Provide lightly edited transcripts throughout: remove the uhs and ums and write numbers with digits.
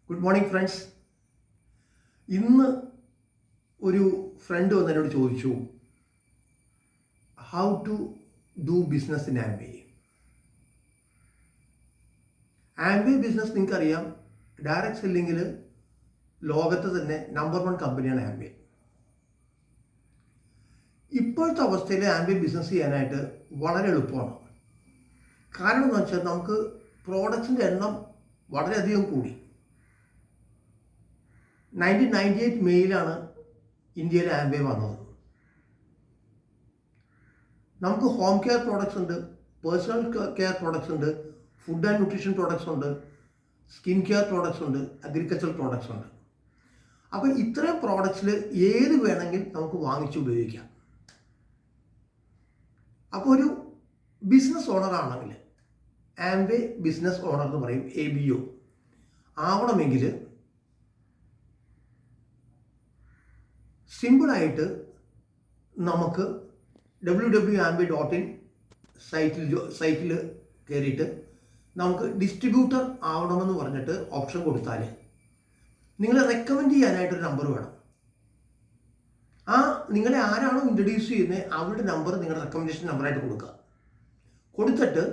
Good morning friends. ഇന്ന് ഒരു front വന്ന് എന്നോട് ചോദിച്ചു, how to do business in Amway. Amway business നിങ്ങൾക്കറിയാം, ഡയറക്റ്റ് സെല്ലിങ്ങിൽ ലോകത്ത് തന്നെ നമ്പർ 1 കമ്പനിയാണ് ആംവേ. ഇപ്പോഴത്തെ അവസ്ഥയിൽ ആംവേ ബിസിനസ് ചെയ്യാനായിട്ട് വളരെ എളുപ്പമാണ്. കാരണം എന്ന് വെച്ചാൽ നമുക്ക് പ്രോഡക്ട്സിൻ്റെ എണ്ണം വളരെയധികം കൂടി. 1998 മെയ്യിലാണ് ഇന്ത്യയിൽ ആംവേ വന്നത്. നമുക്ക് ഹോം കെയർ പ്രോഡക്ട്സ് ഉണ്ട്, പേഴ്സണൽ കെയർ പ്രോഡക്ട്സ് ഉണ്ട്, ഫുഡ് ആൻഡ് ന്യൂട്രീഷൻ പ്രോഡക്ട്സ് ഉണ്ട്, സ്കിൻ കെയർ പ്രോഡക്ട്സ് ഉണ്ട്, അഗ്രികൾച്ചർ പ്രോഡക്ട്സ് ഉണ്ട്. അപ്പോൾ ഇത്രയും പ്രോഡക്ട്സിൽ ഏത് വേണമെങ്കിൽ നമുക്ക് വാങ്ങിച്ച് ഉപയോഗിക്കാം. അപ്പോൾ ഒരു ബിസിനസ് ഓണർ ആണെങ്കിൽ, ആംവേ ബിസിനസ് ഓണർ എന്ന് പറയും, ABO ആവണമെങ്കിൽ സിമ്പിളായിട്ട് നമുക്ക് www.amway.in സൈറ്റിൽ കയറിയിട്ട് നമുക്ക് ഡിസ്ട്രിബ്യൂട്ടർ ആവണമെന്ന് പറഞ്ഞിട്ട് ഓപ്ഷൻ കൊടുത്താൽ നിങ്ങളെ റെക്കമെൻഡ് ചെയ്യാനായിട്ടൊരു നമ്പർ വേണം. നിങ്ങളെ ആരാണോ ഇൻട്രൊഡ്യൂസ് ചെയ്യുന്നത് അവരുടെ നമ്പർ നിങ്ങളുടെ റെക്കമെൻഡേഷൻ നമ്പറായിട്ട് കൊടുക്കുക. കൊടുത്തിട്ട്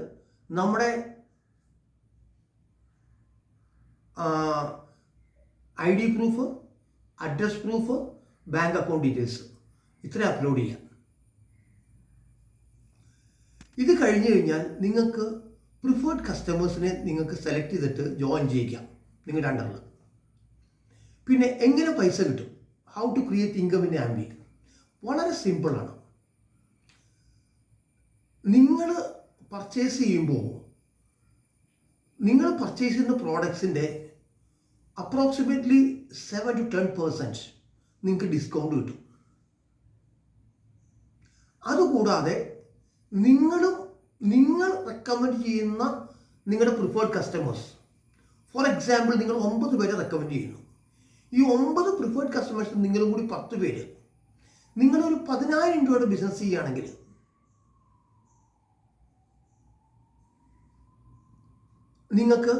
നമ്മുടെ ID proof, address proof, bank account details ഇത്ര അപ്ലോഡ് ചെയ്യാം. ഇത് കഴിഞ്ഞ് കഴിഞ്ഞാൽ നിങ്ങൾക്ക് പ്രിഫേർഡ് കസ്റ്റമേഴ്സിനെ നിങ്ങൾക്ക് സെലക്ട് ചെയ്തിട്ട് ജോയിൻ ചെയ്യിക്കാം നിങ്ങളുടെ അണ്ടറിൽ. പിന്നെ എങ്ങനെ പൈസ കിട്ടും, how to create income in Amway, വളരെ സിമ്പിളാണ്. നിങ്ങൾ പർച്ചേസ് ചെയ്യുമ്പോൾ നിങ്ങൾ പർച്ചേസ് ചെയ്യുന്ന പ്രോഡക്ട്സിൻ്റെ അപ്രോക്സിമേറ്റ്ലി 7 to 10% നിങ്ങൾക്ക് ഡിസ്കൗണ്ട് കിട്ടും. അതുകൂടാതെ നിങ്ങൾ റെക്കമെൻഡ് ചെയ്യുന്ന നിങ്ങളുടെ പ്രിഫേർഡ് കസ്റ്റമേഴ്സ്, ഫോർ എക്സാമ്പിൾ നിങ്ങൾ 9 പേരെ റെക്കമെൻഡ് ചെയ്യുന്നു. ഈ 9 പ്രിഫേർഡ് കസ്റ്റമേഴ്സ് നിങ്ങളും കൂടി 10 പേര്, നിങ്ങളൊരു 10,000 രൂപയുടെ ബിസിനസ് ചെയ്യുകയാണെങ്കിൽ നിങ്ങൾക്ക്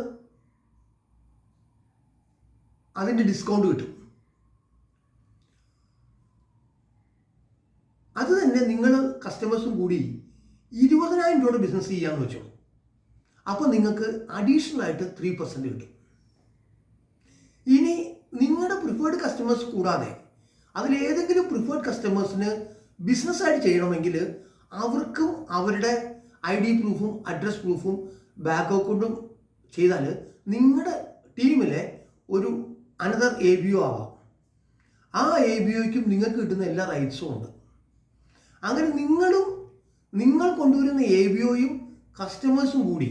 അതിൻ്റെ ഡിസ്കൗണ്ട് കിട്ടും. അത് തന്നെ നിങ്ങൾ കസ്റ്റമേഴ്സും കൂടി 20,000 രൂപയുടെ ബിസിനസ് ചെയ്യാമെന്ന് വെച്ചോളൂ. അപ്പോൾ നിങ്ങൾക്ക് അഡീഷണൽ ആയിട്ട് 3% കിട്ടും. ഇനി നിങ്ങളുടെ പ്രിഫേർഡ് കസ്റ്റമേഴ്സ് കൂടാതെ അതിലേതെങ്കിലും പ്രിഫേർഡ് കസ്റ്റമേഴ്സിന് ബിസിനസ്സായിട്ട് ചെയ്യണമെങ്കിൽ അവർക്കും അവരുടെ ID പ്രൂഫും അഡ്രസ് പ്രൂഫും ബാങ്ക് അക്കൗണ്ടും ചെയ്താൽ നിങ്ങളുടെ ടീമിലെ ഒരു അനദർ ABO ആവാം. ആ ABOയ്ക്കും നിങ്ങൾക്ക് കിട്ടുന്ന എല്ലാ റൈറ്റ്സും ഉണ്ട്. അങ്ങനെ നിങ്ങൾ കൊണ്ടുവരുന്ന ABOയും കസ്റ്റമേഴ്സും കൂടി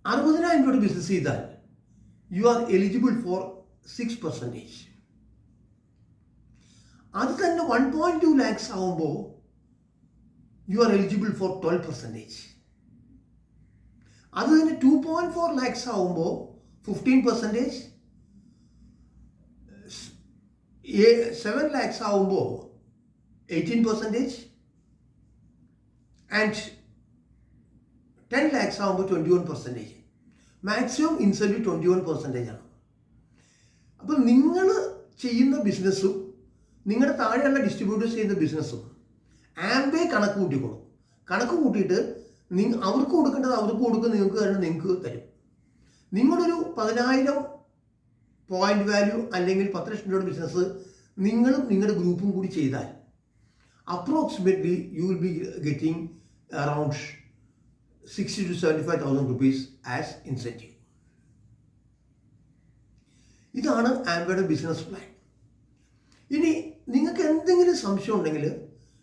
60,000 രൂപയുടെ ബിസിനസ് ചെയ്താൽ യു ആർ എലിജിബിൾ ഫോർ 6%. അത് തന്നെ 1.2 lakhs ആവുമ്പോൾ യു ആർ എലിജിബിൾ ഫോർ 12%. അത് തന്നെ 2.4 lakhs ആവുമ്പോൾ 15%, 7 lakhs ആവുമ്പോൾ 18%, ആൻഡ് 10 lakhs ആവുമ്പോൾ 21%. മാക്സിമം ഇൻസെൻറ്റീവ് 21% ആണ്. അപ്പോൾ നിങ്ങൾ ചെയ്യുന്ന ബിസിനസ്സും നിങ്ങളുടെ താഴെയുള്ള ഡിസ്ട്രിബ്യൂട്ടേഴ്സ് ചെയ്യുന്ന ബിസിനസ്സും ആംവേ കണക്ക് കൂട്ടിക്കോളും. കണക്ക് കൂട്ടിയിട്ട് അവർക്ക് കൊടുക്കേണ്ടത് അവർക്ക് കൊടുക്കും, നിങ്ങൾക്ക് തരും. നിങ്ങളൊരു 10,000 പോയിന്റ് വാല്യൂ അല്ലെങ്കിൽ 10 ലക്ഷം രൂപയുടെ ബിസിനസ് നിങ്ങളും നിങ്ങളുടെ ഗ്രൂപ്പും കൂടി ചെയ്താൽ approximately you will be getting around 60,000 to 75,000 rupees as incentive. ഇതാണ് ആംവേയുടെ ബിസിനസ് പ്ലാൻ. ഇനി നിങ്ങൾക്ക് എന്തെങ്കിലും സംശയം ഉണ്ടെങ്കിൽ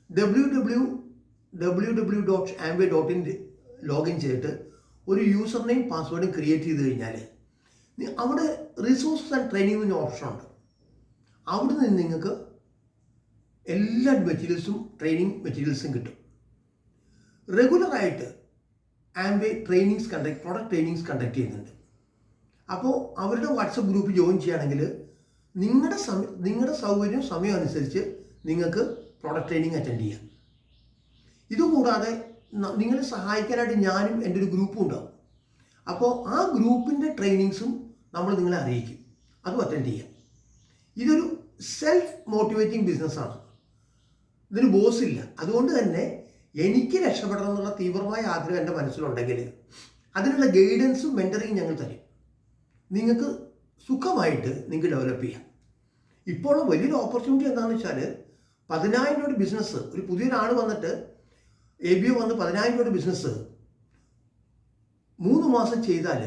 www.amway.in ലോഗിൻ ചെയ്തിട്ട് ഒരു യൂസർ നെയിം പാസ്വേഡും ക്രിയേറ്റ് ചെയ്ത് കഴിഞ്ഞാൽ അവിടെ റിസോഴ്സസ് ആൻഡ് ട്രെയിനിങ് എന്ന ഓപ്ഷനുണ്ട്. അവിടെ നിന്ന് നിങ്ങൾക്ക് എല്ലാ മെറ്റീരിയൽസും ട്രെയിനിങ് മെറ്റീരിയൽസും കിട്ടും. റെഗുലറായിട്ട് ആംവേ പ്രൊഡക്റ്റ് ട്രെയിനിങ്സ് കണ്ടക്ട് ചെയ്യുന്നുണ്ട്. അപ്പോൾ അവരുടെ വാട്സപ്പ് ഗ്രൂപ്പ് ജോയിൻ ചെയ്യുകയാണെങ്കിൽ നിങ്ങളുടെ സൗകര്യം സമയം അനുസരിച്ച് നിങ്ങൾക്ക് പ്രോഡക്റ്റ് ട്രെയിനിങ് അറ്റൻഡ് ചെയ്യാം. ഇതുകൂടാതെ നിങ്ങളെ സഹായിക്കാനായിട്ട് ഞാനും എൻ്റെ ഒരു ഗ്രൂപ്പും ഉണ്ടാവും. അപ്പോൾ ആ ഗ്രൂപ്പിൻ്റെ ട്രെയിനിങ്സും നമ്മൾ നിങ്ങളെ അറിയിക്കും, അതും അറ്റൻഡ് ചെയ്യാം. ഇതൊരു സെൽഫ് മോട്ടിവേറ്റിംഗ് ബിസിനസ്സാണ്. ഇതിന് ബോസ് ഇല്ല. അതുകൊണ്ട് തന്നെ എനിക്ക് രക്ഷപ്പെടണം എന്നുള്ള തീവ്രമായ ആഗ്രഹം എൻ്റെ മനസ്സിലുണ്ടെങ്കിൽ അതിനുള്ള ഗൈഡൻസും മെൻറ്ററിങ് ഞങ്ങൾ തരും. നിങ്ങൾക്ക് സുഖമായിട്ട് നിങ്ങൾക്ക് ഡെവലപ്പ് ചെയ്യാം. ഇപ്പോൾ വലിയൊരു ഓപ്പർച്യൂണിറ്റി എന്താണെന്ന് വെച്ചാൽ 10,000 രൂപയുടെ ബിസിനസ്, ഒരു പുതിയൊരാൾ വന്നിട്ട് ABO വന്ന് 10,000 രൂപയുടെ ബിസിനസ് 3 മാസം ചെയ്താൽ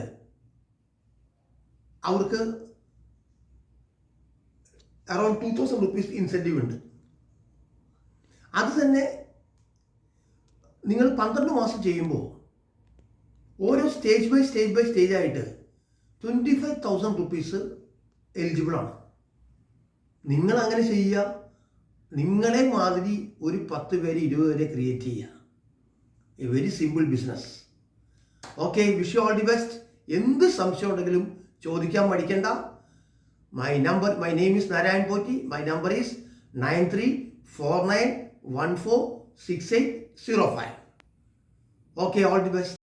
അവർക്ക് അറൗണ്ട് 2,000 റുപ്പീസ് ഇൻസെൻറ്റീവ് ഉണ്ട്. അത് തന്നെ നിങ്ങൾ 12 മാസം ചെയ്യുമ്പോൾ ഓരോ സ്റ്റേജ് ബൈ സ്റ്റേജ് ആയിട്ട് 25,000 റുപ്പീസ് എലിജിബിൾ ആണ്. നിങ്ങൾ അങ്ങനെ ചെയ്യുക. നിങ്ങളെ മാതിരി ഒരു 10 പേര് 20 പേരെ ക്രിയേറ്റ് ചെയ്യുക. A very simple business. Okay, wish you all the best. എന്ത് സംശയം ഉണ്ടെങ്കിലും ചോദിക്കാൻ മടിക്കണ്ട. My name is Narayan Potti. My number is 9349146805. Okay, all the best.